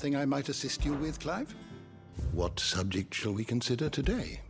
something I might assist you with, Clive? What subject shall we consider today?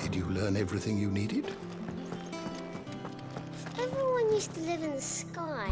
Did you learn everything you needed? Everyone used to live in the sky.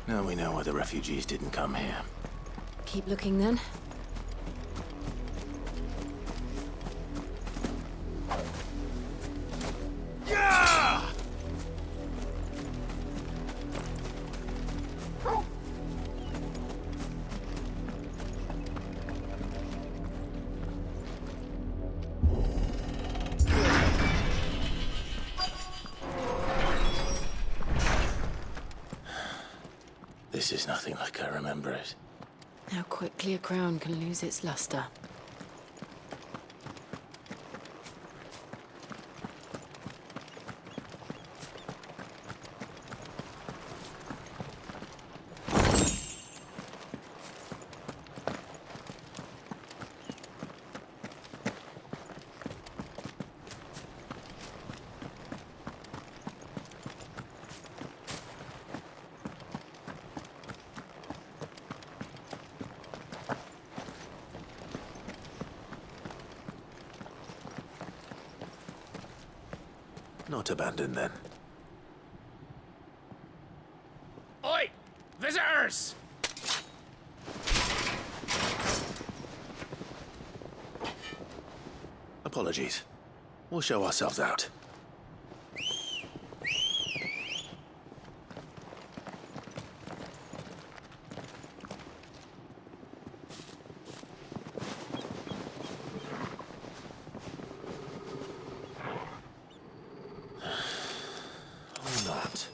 Now we know why the refugees didn't come here. Keep looking then. This is nothing like I remember it. How quickly a crown can lose its luster. Not abandoned then. Oi! Visitors! Apologies. We'll show ourselves out. that.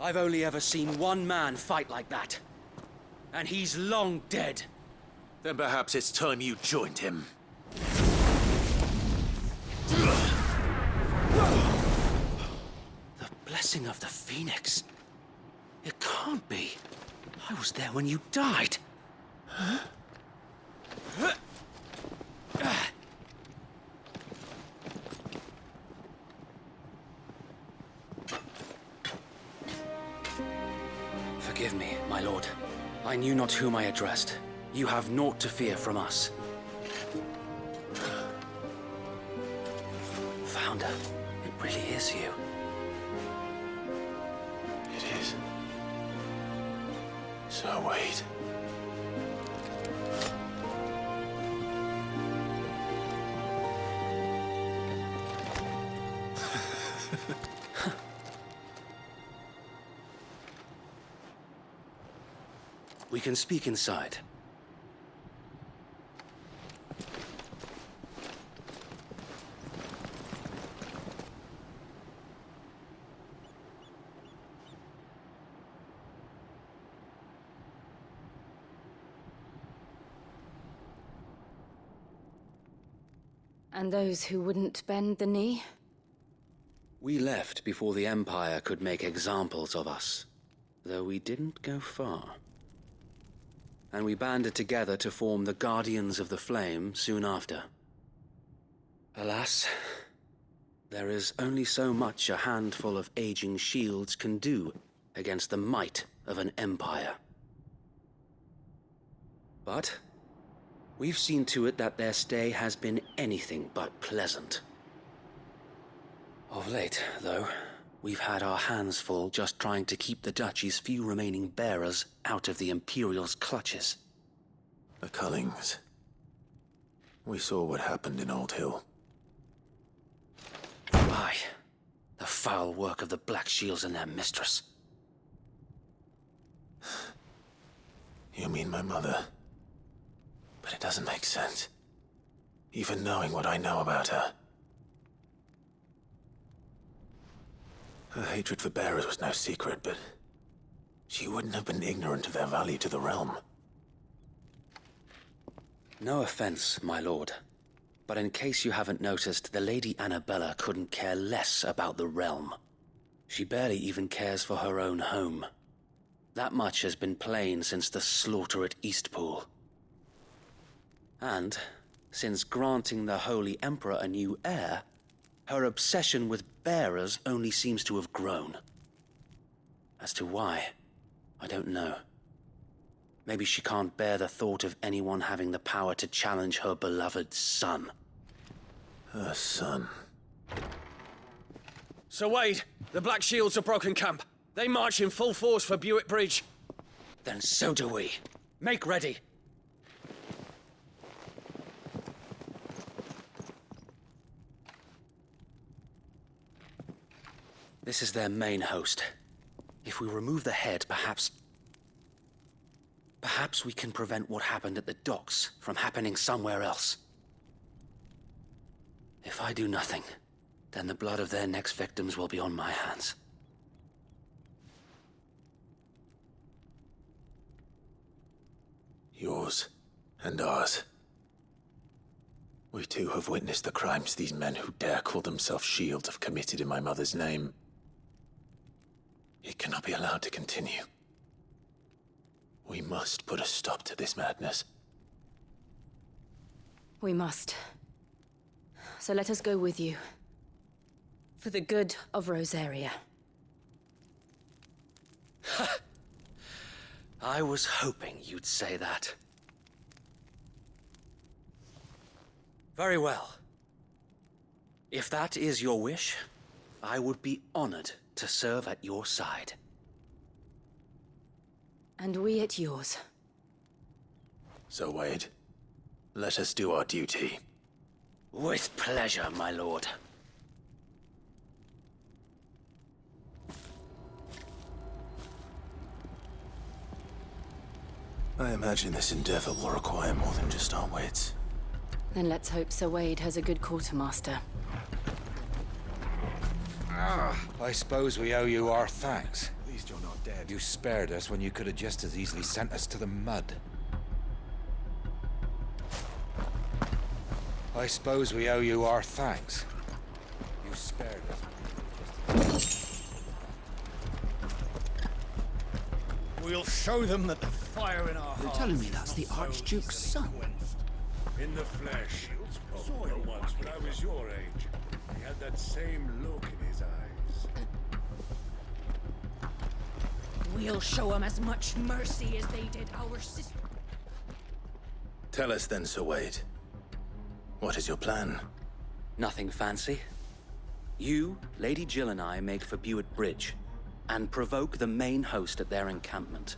I've only ever seen one man fight like that. And he's long dead. Then perhaps it's time you joined him. The blessing of the Phoenix. It can't be. I was there when you died. Forgive me, my lord. I knew not whom I addressed. You have naught to fear from us. Founder, it really is you. It is. So wait. We can speak inside. And those who wouldn't bend the knee? We left before the Empire could make examples of us, though we didn't go far. And we banded together to form the Guardians of the Flame soon after. Alas, there is only so much a handful of aging shields can do against the might of an empire. But we've seen to it that their stay has been anything but pleasant. Of late, though, we've had our hands full just trying to keep the Duchy's few remaining bearers out of the Imperial's clutches. The Cullings. We saw what happened in Old Hill. Aye, the foul work of the Black Shields and their mistress. You mean my mother? But it doesn't make sense. Even knowing what I know about her. Her hatred for bearers was no secret, but she wouldn't have been ignorant of their value to the realm. No offense, my lord, but in case you haven't noticed, the Lady Annabella couldn't care less about the realm. She barely even cares for her own home. That much has been plain since the slaughter at Eastpool. And, since granting the Holy Emperor a new heir, her obsession with bearers only seems to have grown. As to why, I don't know. Maybe she can't bear the thought of anyone having the power to challenge her beloved son. Her son. Sir Wade, the Black Shields have broken camp. They march in full force for Buick Bridge. Then so do we. Make ready. This is their main host. If we remove the head, perhaps we can prevent what happened at the docks from happening somewhere else. If I do nothing, then the blood of their next victims will be on my hands. Yours and ours. We too have witnessed the crimes these men who dare call themselves shields have committed in my mother's name. It cannot be allowed to continue. We must put a stop to this madness. We must. So let us go with you. For the good of Rosaria. I was hoping you'd say that. Very well. If that is your wish, I would be honored to serve at your side. And we at yours. So, Wade, let us do our duty. With pleasure, my lord. I imagine this endeavor will require more than just our wits. Then let's hope Sir Wade has a good quartermaster. I suppose we owe you our thanks. At least you're not dead. You spared us when you could have just as easily sent us to the mud. I suppose we owe you our thanks. You spared us. We'll show them that the fire in our hearts. Telling me that's the Archduke's son. In the flesh. Saw him once when I was your age. He had that same look in his eyes. We'll show them as much mercy as they did our sister. Tell us then, Sir Wade. What is your plan? Nothing fancy. You, Lady Jill and I make for Buett Bridge, and provoke the main host at their encampment.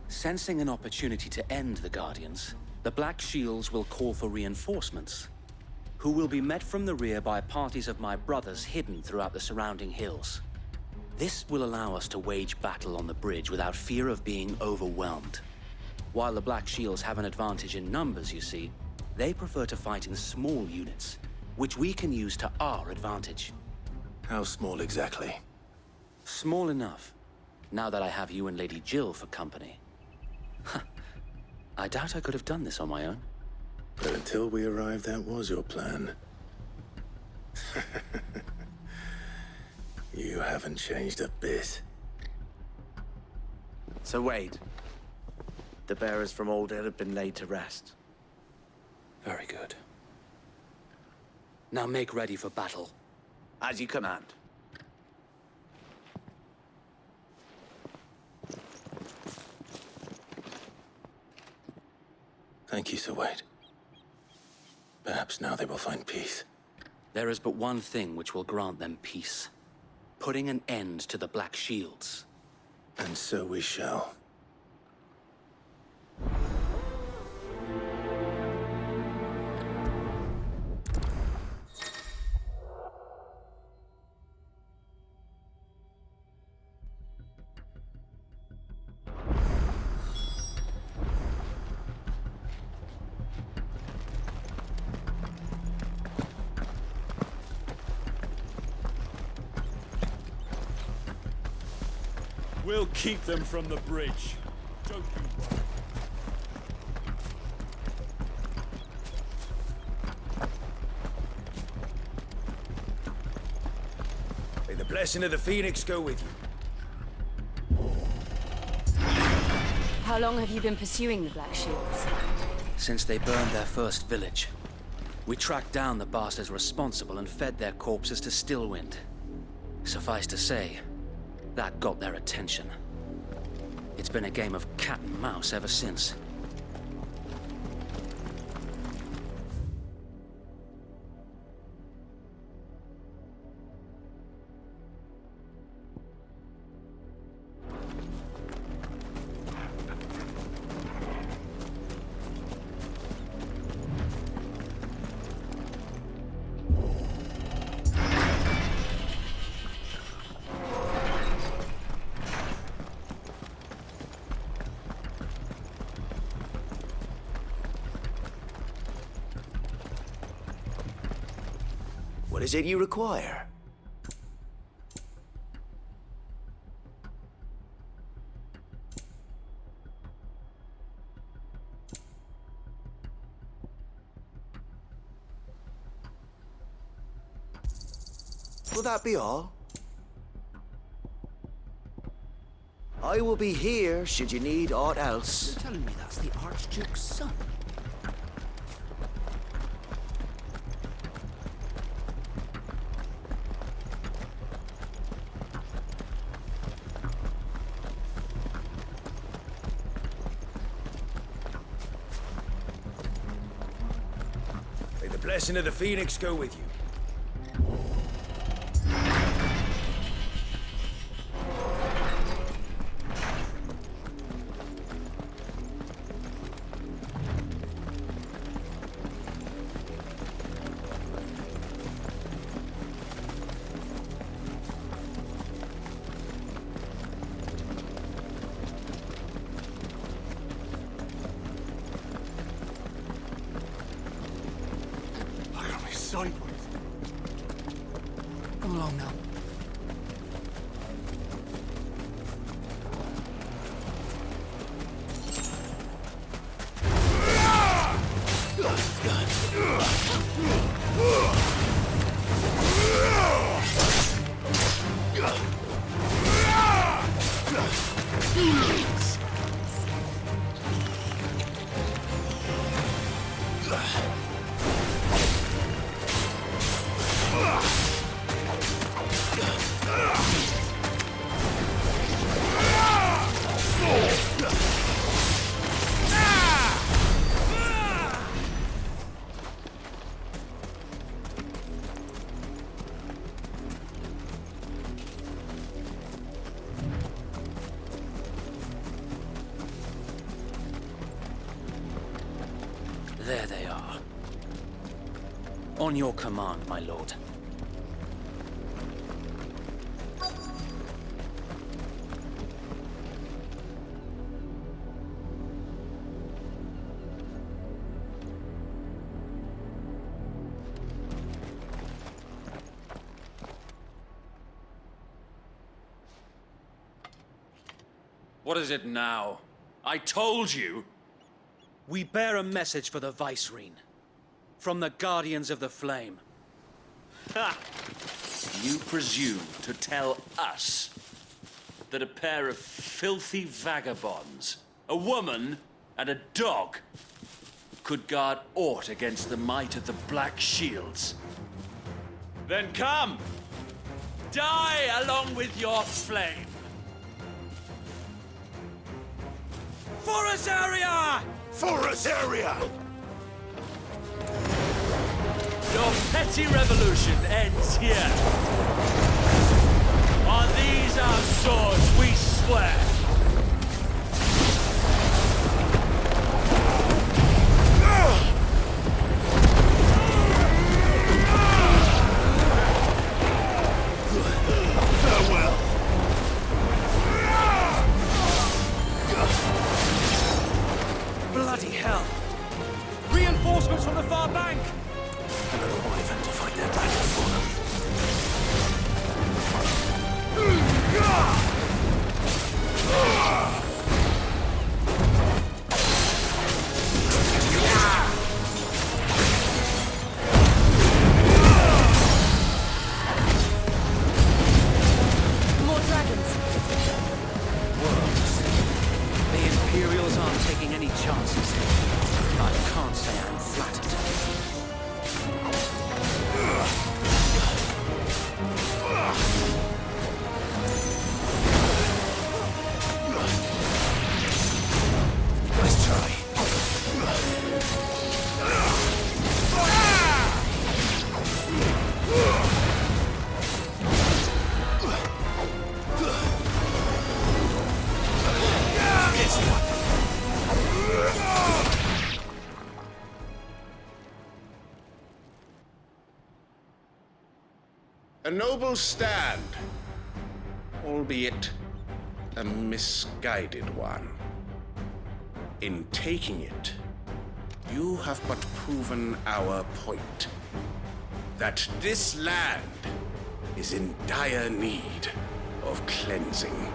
Sensing an opportunity to end the Guardians, the Black Shields will call for reinforcements, who will be met from the rear by parties of my brothers hidden throughout the surrounding hills. This will allow us to wage battle on the bridge without fear of being overwhelmed. While the Black Shields have an advantage in numbers, you see, they prefer to fight in small units, which we can use to our advantage. How small exactly? Small enough, now that I have you and Lady Jill for company. I doubt I could have done this on my own. But until we arrived, that was your plan. You haven't changed a bit. So Wade, the bearers from Old Hill have been laid to rest. Very good. Now make ready for battle. As you command. Thank you, Sir Wade. Perhaps now they will find peace. There is but one thing which will grant them peace. Putting an end to the Black Shields. And so we shall. We'll keep them from the bridge. Don't you worry. May the blessing of the Phoenix go with you. How long have you been pursuing the Black Shields? Since they burned their first village. We tracked down the bastards responsible and fed their corpses to Stillwind. Suffice to say, that got their attention. It's been a game of cat and mouse ever since. What is it you require? Will that be all? I will be here should you need aught else. You're telling me that's the Archduke's son? Blessing of the Phoenix go with you. Come along now. There they are. On your command, my lord. What is it now? I told you! We bear a message for the Vicereine. From the Guardians of the Flame. Ha! You presume to tell us that a pair of filthy vagabonds, a woman and a dog, could guard aught against the might of the Black Shields? Then come! Die along with your flame! For Azaria! For Azaria! Your petty revolution ends here. On these our swords we swear. Farewell! Bloody hell! Reinforcements from the far bank! Another wyvern to fight their battle for them. More dragons. Worms. The Imperials aren't taking any chances. I can't say I'm flattered. Let's try. A noble stand, albeit a misguided one. In taking it, you have but proven our point. That this land is in dire need of cleansing.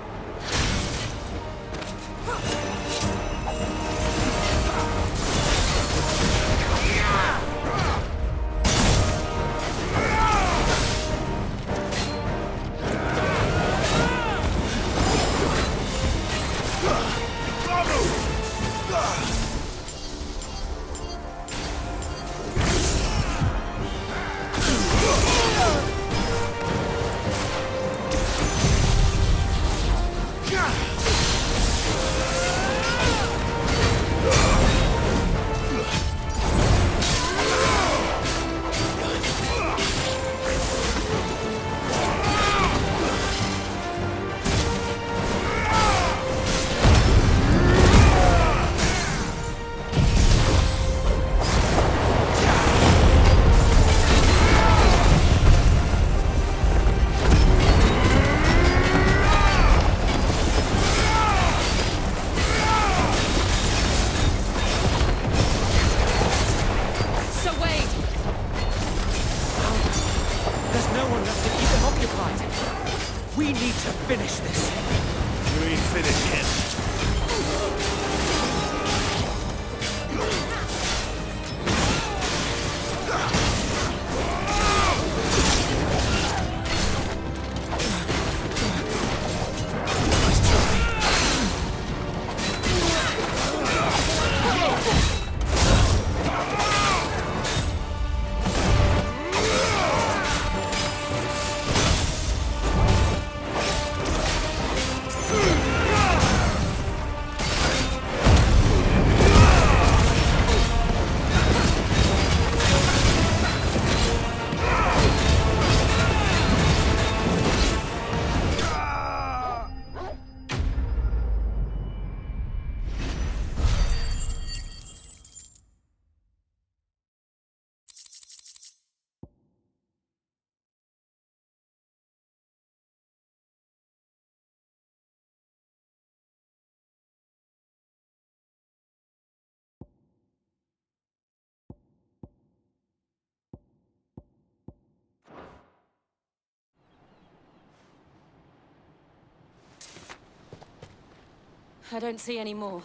I don't see any more.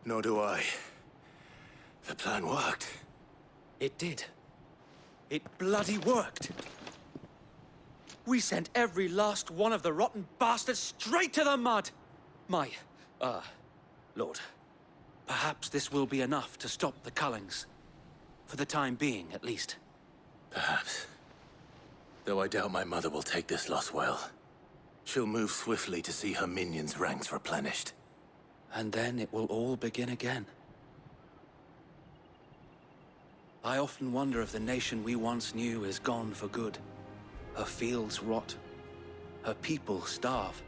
Nor do I. The plan worked. It did. It bloody worked. We sent every last one of the rotten bastards straight to the mud! My, Lord, perhaps this will be enough to stop the Cullings. For the time being, at least. Perhaps. Though I doubt my mother will take this loss well. She'll move swiftly to see her minions' ranks replenished. And then it will all begin again. I often wonder if the nation we once knew is gone for good. Her fields rot. Her people starve.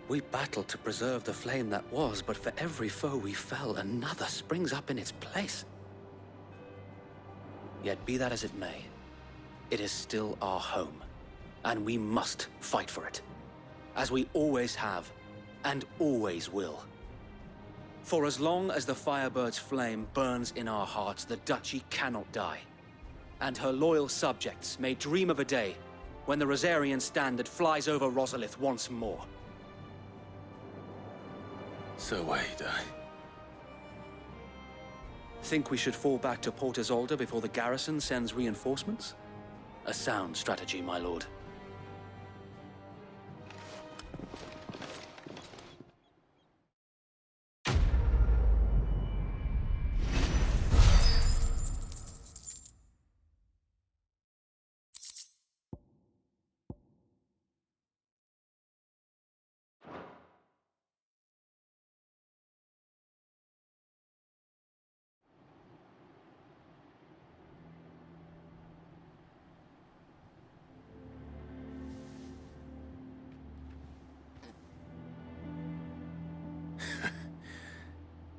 We battled to preserve the flame that was, but for every foe we fell, another springs up in its place. Yet be that as it may, it is still our home, and we must fight for it, as we always have, and always will. For as long as the Firebird's flame burns in our hearts, the Duchy cannot die, and her loyal subjects may dream of a day when the Rosarian standard flies over Rosalith once more. So wait, Think we should fall back to Port Isolde before the garrison sends reinforcements? A sound strategy, my lord.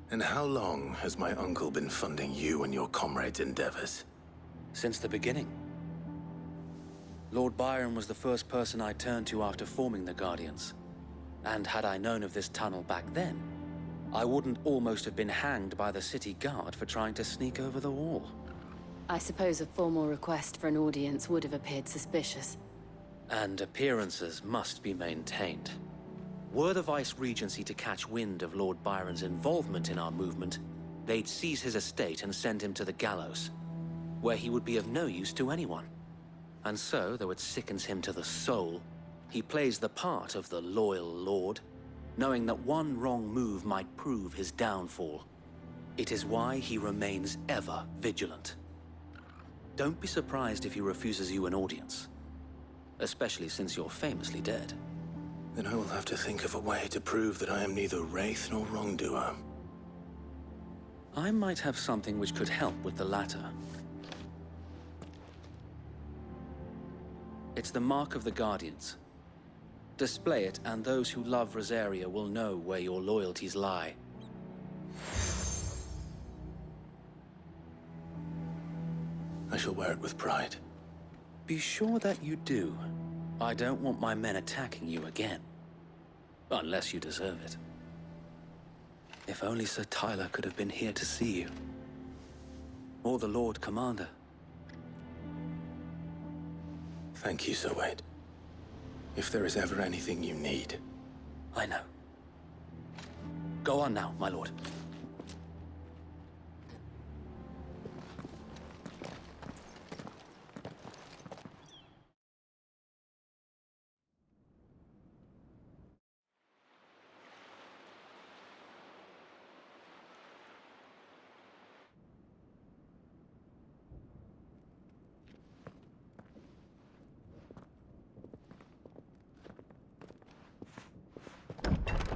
And how long has my uncle been funding you and your comrades' endeavors? Since the beginning. Lord Byron was the first person I turned to after forming the Guardians. And had I known of this tunnel back then, I wouldn't almost have been hanged by the city guard for trying to sneak over the wall. I suppose a formal request for an audience would have appeared suspicious. And appearances must be maintained. Were the Vice-Regency to catch wind of Lord Byron's involvement in our movement, they'd seize his estate and send him to the gallows, where he would be of no use to anyone. And so, though it sickens him to the soul, he plays the part of the loyal lord, knowing that one wrong move might prove his downfall. It is why he remains ever vigilant. Don't be surprised if he refuses you an audience, especially since you're famously dead. Then I will have to think of a way to prove that I am neither wraith nor wrongdoer. I might have something which could help with the latter. It's the mark of the Guardians. Display it, and those who love Rosaria will know where your loyalties lie. I shall wear it with pride. Be sure that you do. I don't want my men attacking you again. Unless you deserve it. If only Sir Tyler could have been here to see you. Or the Lord Commander. Thank you, Sir Wade. If there is ever anything you need. I know. Go on now, my lord.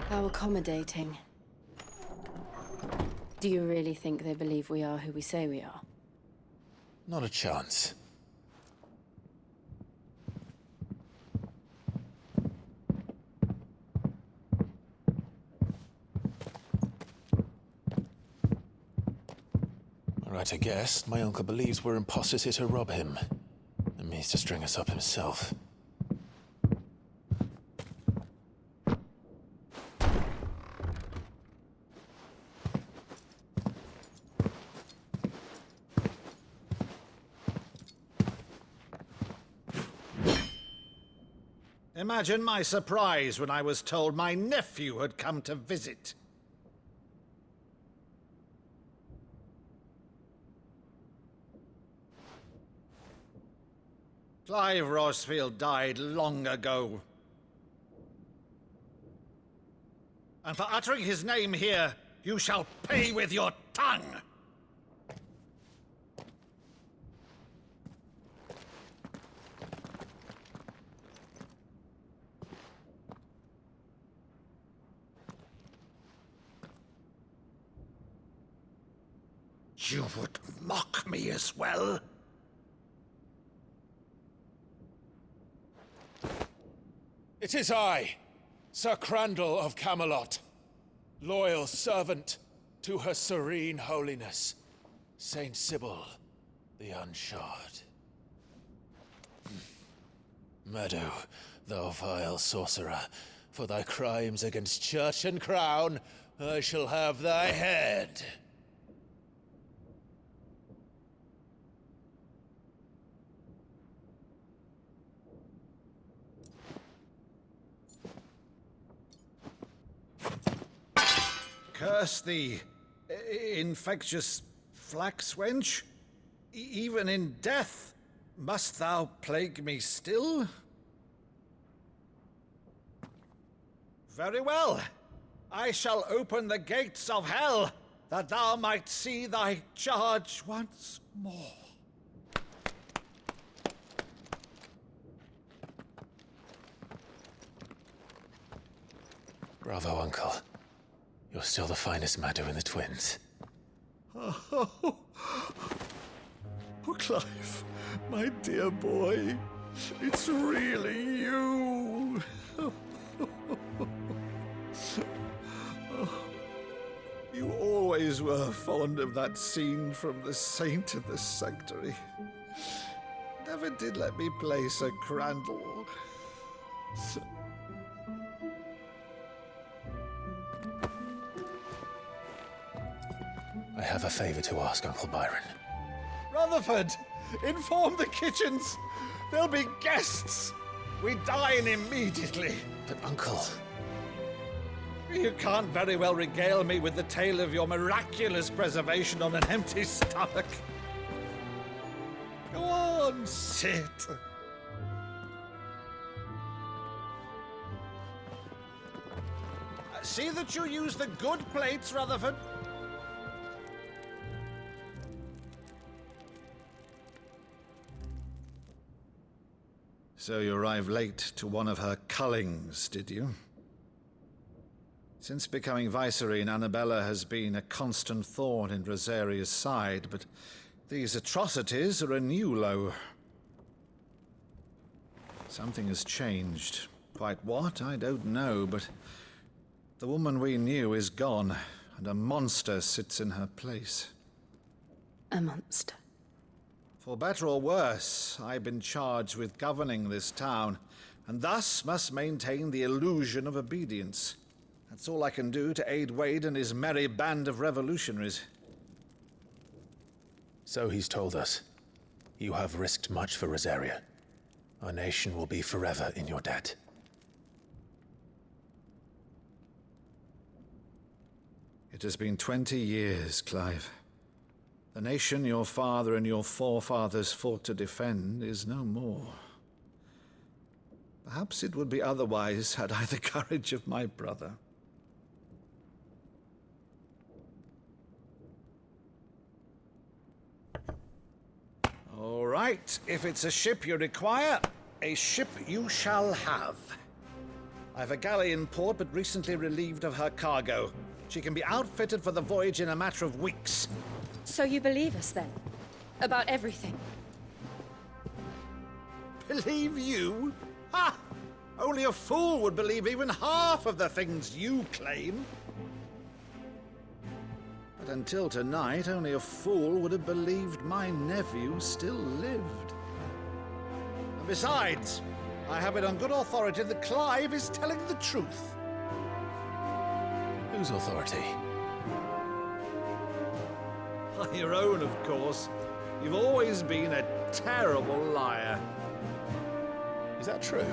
How accommodating. Do you really think they believe we are who we say we are? Not a chance. Right to guess, my uncle believes we're imposters here to rob him. And means to string us up himself. Imagine my surprise when I was told my nephew had come to visit. Clive Rosfield died long ago. And for uttering his name here, you shall pay with your tongue! You would mock me as well? It is I, Sir Crandall of Camelot, loyal servant to her serene holiness, Saint Sybil the Unshod. Meadow, thou vile sorcerer, for thy crimes against church and crown, I shall have thy head. Curse thee, infectious flax wench. Even in death, must thou plague me still? Very well. I shall open the gates of hell, that thou might see thy charge once more. Bravo, Uncle. You're still the finest Maddo in the twins. Oh, Clive, my dear boy, it's really you. You always were fond of that scene from The Saint in the Sanctuary. Never did let me play Sir Crandall. I have a favor to ask, Uncle Byron. Rutherford, inform the kitchens. There'll be guests. We dine immediately. But, Uncle... You can't very well regale me with the tale of your miraculous preservation on an empty stomach. Go on, sit. See that you use the good plates, Rutherford. So you arrived late to one of her cullings, did you? Since becoming Vicereine, Annabella has been a constant thorn in Rosaria's side, but these atrocities are a new low. Something has changed. Quite what, I don't know, but the woman we knew is gone, and a monster sits in her place. A monster? For better or worse, I've been charged with governing this town, and thus must maintain the illusion of obedience. That's all I can do to aid Wade and his merry band of revolutionaries. So he's told us. You have risked much for Rosaria. Our nation will be forever in your debt. It has been 20 years, Clive. The nation your father and your forefathers fought to defend is no more. Perhaps it would be otherwise had I the courage of my brother. All right, if it's a ship you require, a ship you shall have. I've a galley in port, but recently relieved of her cargo. She can be outfitted for the voyage in a matter of weeks. So you believe us, then? About everything? Believe you? Ha! Only a fool would believe even half of the things you claim. But until tonight, only a fool would have believed my nephew still lived. And besides, I have it on good authority that Clive is telling the truth. Whose authority? Your own, of course. You've always been a terrible liar. Is that true?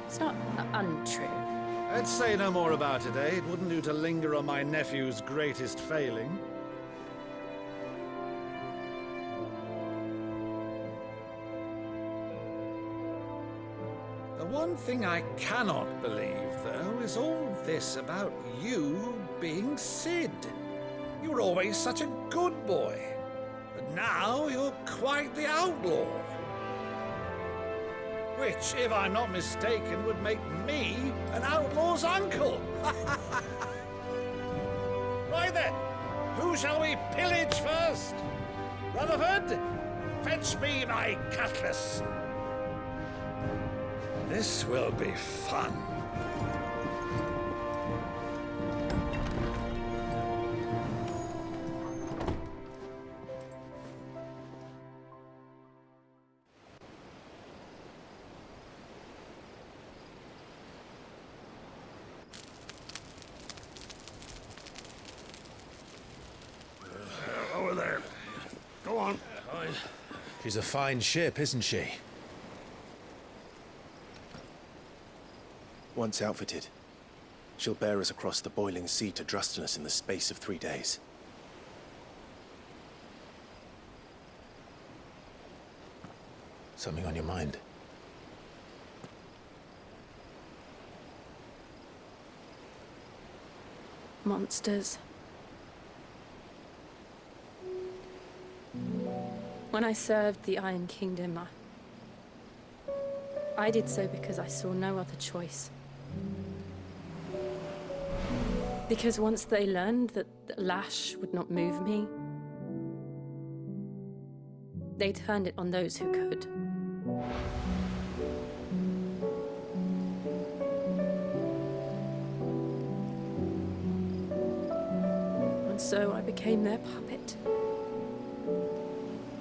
It's not untrue. Let's say no more about it, eh? It wouldn't do to linger on my nephew's greatest failing. The one thing I cannot believe, though, is all this about you being Sid. You were always such a good boy, but now you're quite the outlaw. Which, if I'm not mistaken, would make me an outlaw's uncle. Right then, who shall we pillage first? Rutherford, fetch me my cutlass. This will be fun. Over there. Go on. She's a fine ship, isn't she? Once outfitted, she'll bear us across the boiling sea to Drustinus in the space of 3 days. Something on your mind? Monsters. When I served the Iron Kingdom, I did so because I saw no other choice. Because once they learned that the lash would not move me, they turned it on those who could. And so I became their puppet.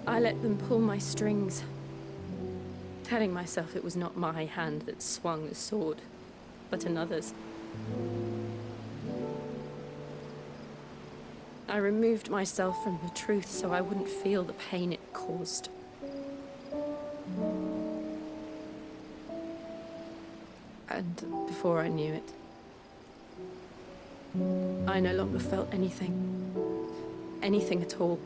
I let them pull my strings, telling myself it was not my hand that swung the sword, but another's. I removed myself from the truth so I wouldn't feel the pain it caused. And before I knew it, I no longer felt anything. Anything at all.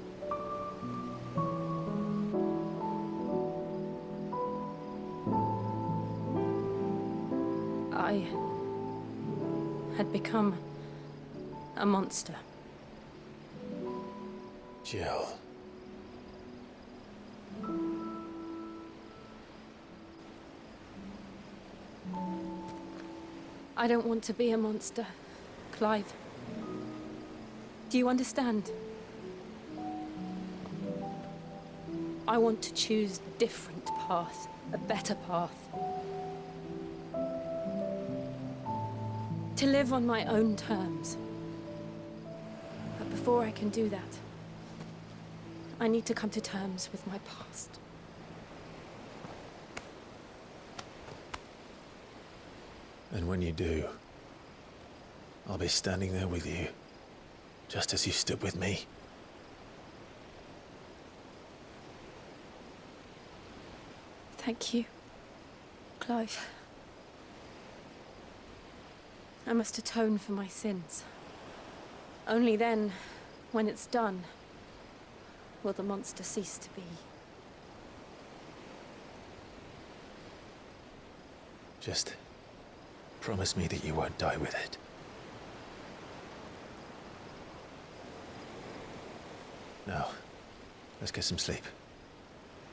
I had become a monster. Jill. I don't want to be a monster, Clive. Do you understand? I want to choose a different path, a better path. To live on my own terms. But before I can do that, I need to come to terms with my past. And when you do, I'll be standing there with you, just as you stood with me. Thank you, Clive. I must atone for my sins. Only then, when it's done, will the monster cease to be. Just promise me that you won't die with it. Now, let's get some sleep.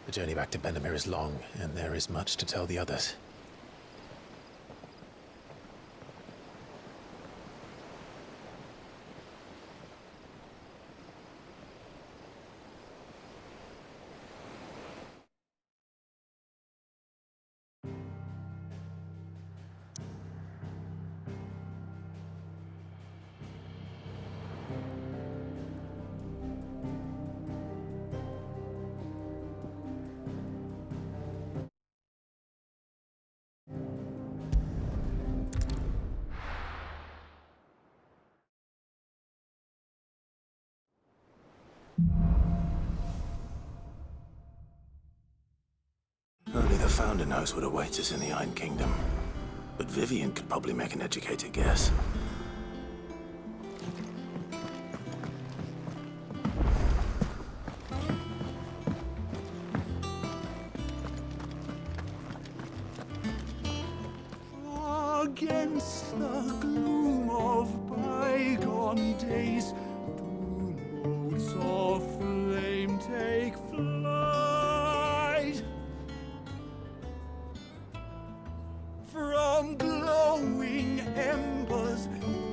The journey back to Benamir is long, and there is much to tell the others. Only the Founder knows what awaits us in the Iron Kingdom. but Vivian could probably make an educated guess. Against the gloom of bygone days, do motes of flame take flight. From glowing embers,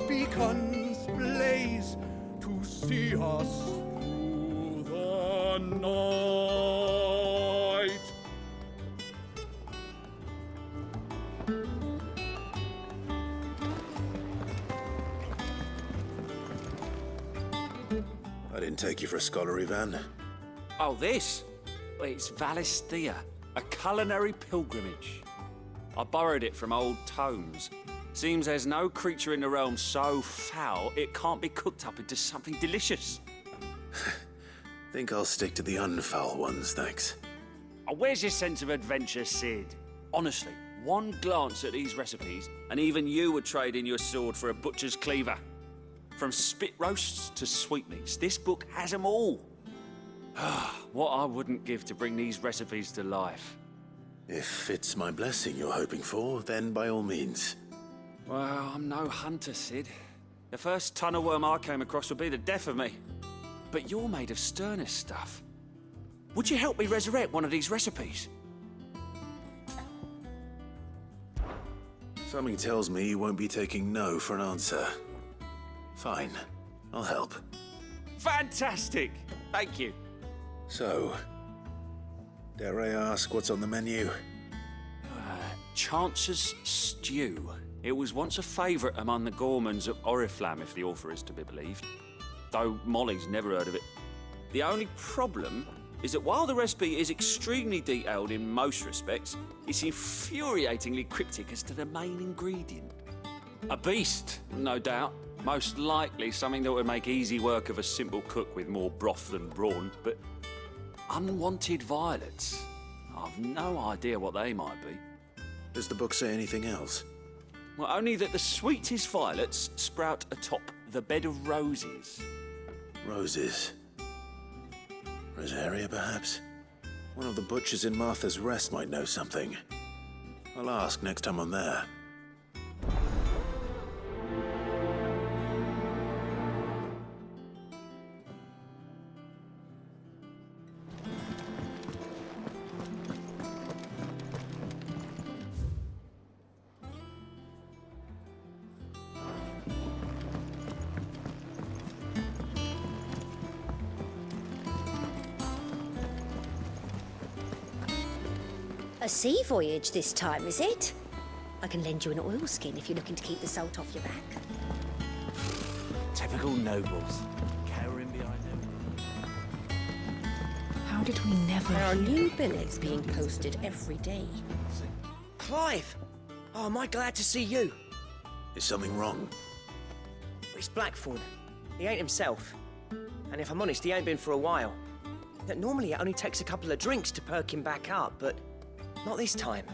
beacons blaze to see us through the night. I didn't take you for a scholar, Ivan. Oh, this? Well, it's Valisthea, a culinary pilgrimage. I borrowed it from old tomes. Seems there's no creature in the realm so foul it can't be cooked up into something delicious. Think I'll stick to the unfoul ones, thanks. Oh, where's your sense of adventure, Sid? Honestly, one glance at these recipes, and even you would trade in your sword for a butcher's cleaver. From spit roasts to sweetmeats, this book has them all. What I wouldn't give to bring these recipes to life. If it's my blessing you're hoping for, then by all means. Well, I'm no hunter, Sid. The first tunnel worm I came across would be the death of me. But you're made of sterner stuff. Would you help me resurrect one of these recipes? Something tells me you won't be taking no for an answer. Fine, I'll help. Fantastic! Thank you. So, dare I ask what's on the menu? Chance's Stew. It was once a favourite among the gourmands of Oriflamme, if the author is to be believed. Though Molly's never heard of it. The only problem is that while the recipe is extremely detailed in most respects, it's infuriatingly cryptic as to the main ingredient. A beast, no doubt. Most likely something that would make easy work of a simple cook with more broth than brawn, but unwanted violets. I've no idea what they might be. Does the book say anything else? Well, only that the sweetest violets sprout atop the bed of roses. Roses. Rosaria, perhaps? One of the butchers in Martha's Rest might know something. I'll ask next time I'm there. A sea voyage this time, is it? I can lend you an oilskin if you're looking to keep the salt off your back. Typical nobles. Cowering behind them. How did we never There are hear new of billets being posted every day. Clive! Oh, am I glad to see you? Is something wrong? It's Blackthorn. He ain't himself. And if I'm honest, he ain't been for a while. Normally it only takes a couple of drinks to perk him back up, but not this time.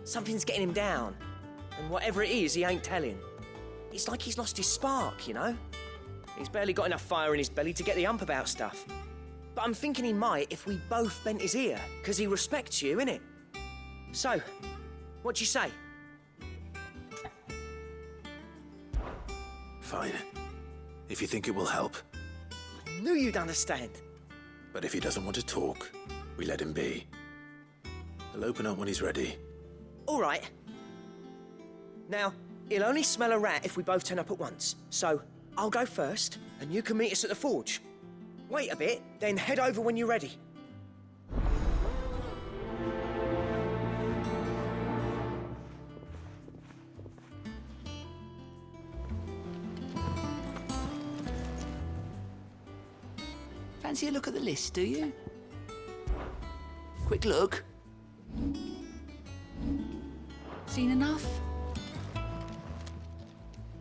Something's getting him down. And whatever it is, he ain't telling. It's like he's lost his spark, you know? He's barely got enough fire in his belly to get the ump about stuff. But I'm thinking he might if we both bent his ear, because he respects you, innit? So, what do you say? Fine. If you think it will help. I knew you'd understand. But if he doesn't want to talk, we let him be. He'll open up when he's ready. All right. Now, he'll only smell a rat if we both turn up at once. So, I'll go first, and you can meet us at the forge. Wait a bit, then head over when you're ready. Fancy a look at the list, do you? Quick look. Seen enough?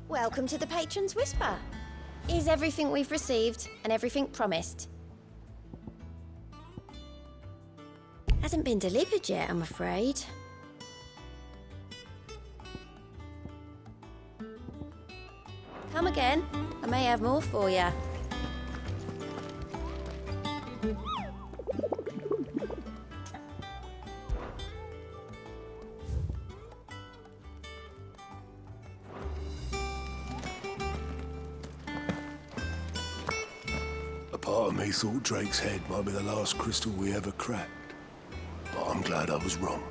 Welcome to the Patron's Whisper. Is everything we've received and everything promised? Hasn't been delivered yet, I'm afraid. Come again. I may have more for you. A part of me thought Drake's head might be the last crystal we ever cracked. But I'm glad I was wrong.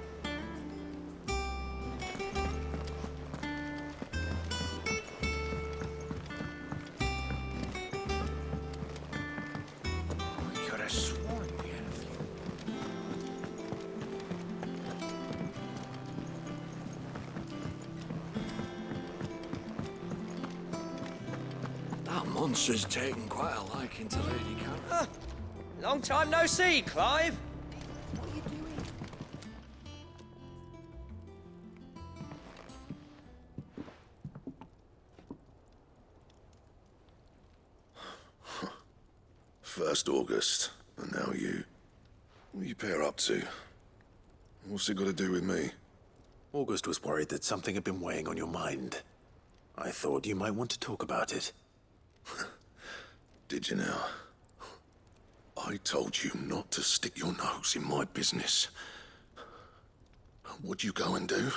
I could have sworn we had a few. That monster's taken quite a liking to Lady Karen. Long time no see, Clive. What are you doing? First August, and now you. What are you pair up to? What's it got to do with me? August was worried that something had been weighing on your mind. I thought you might want to talk about it. Did you now? I told you not to stick your nose in my business. What'd you go and do?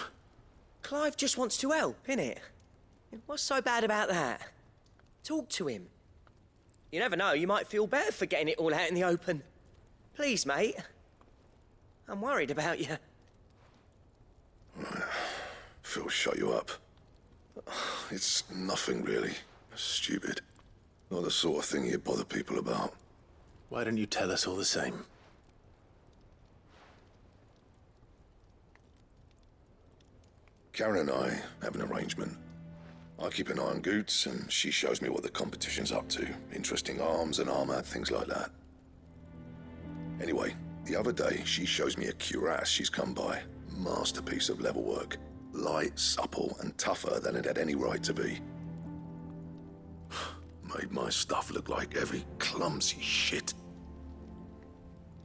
Clive just wants to help, innit? What's so bad about that? Talk to him. You never know, you might feel better for getting it all out in the open. Please, mate. I'm worried about you. Phil shut you up. It's nothing really. Stupid. Not the sort of thing you bother people about. Why don't you tell us all the same? Karen and I have an arrangement. I keep an eye on Goots, and she shows me what the competition's up to. Interesting arms and armor, things like that. Anyway, the other day, she shows me a cuirass she's come by. Masterpiece of level work. Light, supple, and tougher than it had any right to be. Made my stuff look like heavy, clumsy shit.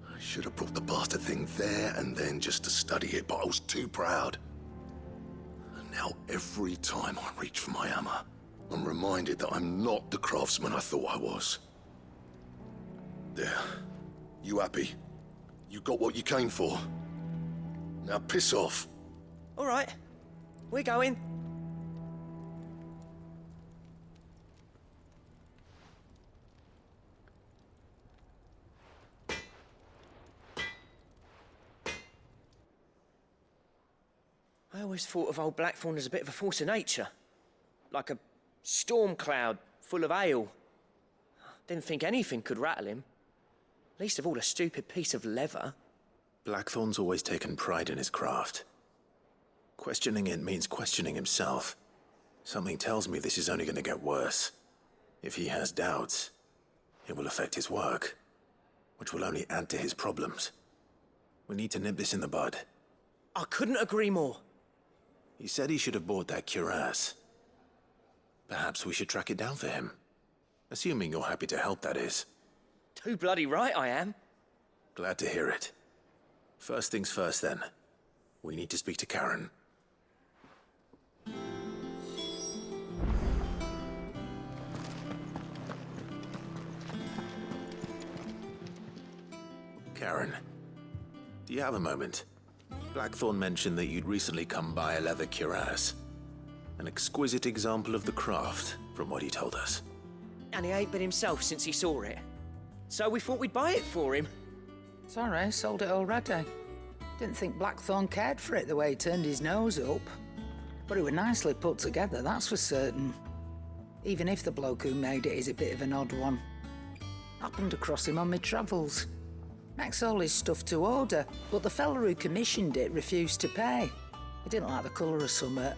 I should have brought the bastard thing there and then just to study it, but I was too proud. And now every time I reach for my hammer, I'm reminded that I'm not the craftsman I thought I was. There. You happy? You got what you came for? Now piss off. All right. We're going. I always thought of old Blackthorn as a bit of a force of nature. Like a storm cloud full of ale. Didn't think anything could rattle him. Least of all a stupid piece of leather. Blackthorn's always taken pride in his craft. Questioning it means questioning himself. Something tells me this is only going to get worse. If he has doubts, it will affect his work, which will only add to his problems. We need to nip this in the bud. I couldn't agree more. He said he should have bought that cuirass. Perhaps we should track it down for him. Assuming you're happy to help, that is. Too bloody right I am. Glad to hear it. First things first, then. We need to speak to Karen. Karen, do you have a moment? Blackthorn mentioned that you'd recently come by a leather cuirass. An exquisite example of the craft, from what he told us. And he ain't been himself since he saw it. So we thought we'd buy it for him. Sorry, sold it already. Didn't think Blackthorn cared for it the way he turned his nose up. But it was nicely put together, that's for certain. Even if the bloke who made it is a bit of an odd one. Happened across him on my travels. Makes all his stuff to order, but the fella who commissioned it refused to pay. He didn't like the colour of summit.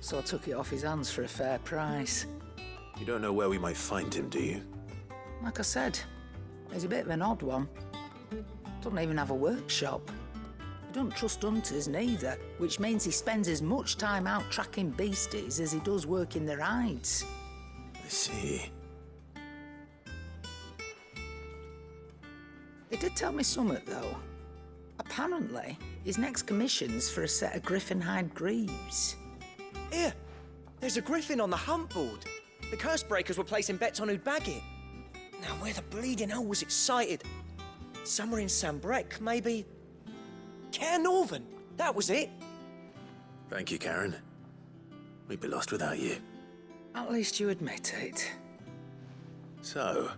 So I took it off his hands for a fair price. You don't know where we might find him, do you? Like I said, he's a bit of an odd one. Doesn't even have a workshop. He doesn't trust hunters neither, which means he spends as much time out tracking beasties as he does working their hides. I see. He did tell me something, though. Apparently, his next commission's for a set of griffin hide greaves. Here, There's a griffin on the hunt board. The curse breakers were placing bets on who'd bag it. Now, where the bleeding hell was it sighted? Somewhere in Sambrec, maybe... Care Northern, that was it. Thank you, Karen. We'd be lost without you. At least you admit it. So,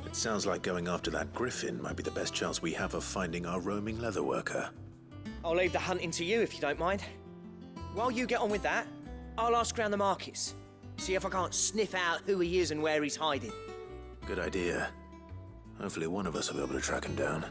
it sounds like going after that griffin might be the best chance we have of finding our roaming leatherworker. I'll leave the hunting to you if you don't mind. While you get on with that, I'll ask around the markets. See if I can't sniff out who he is and where he's hiding. Good idea. Hopefully one of us will be able to track him down.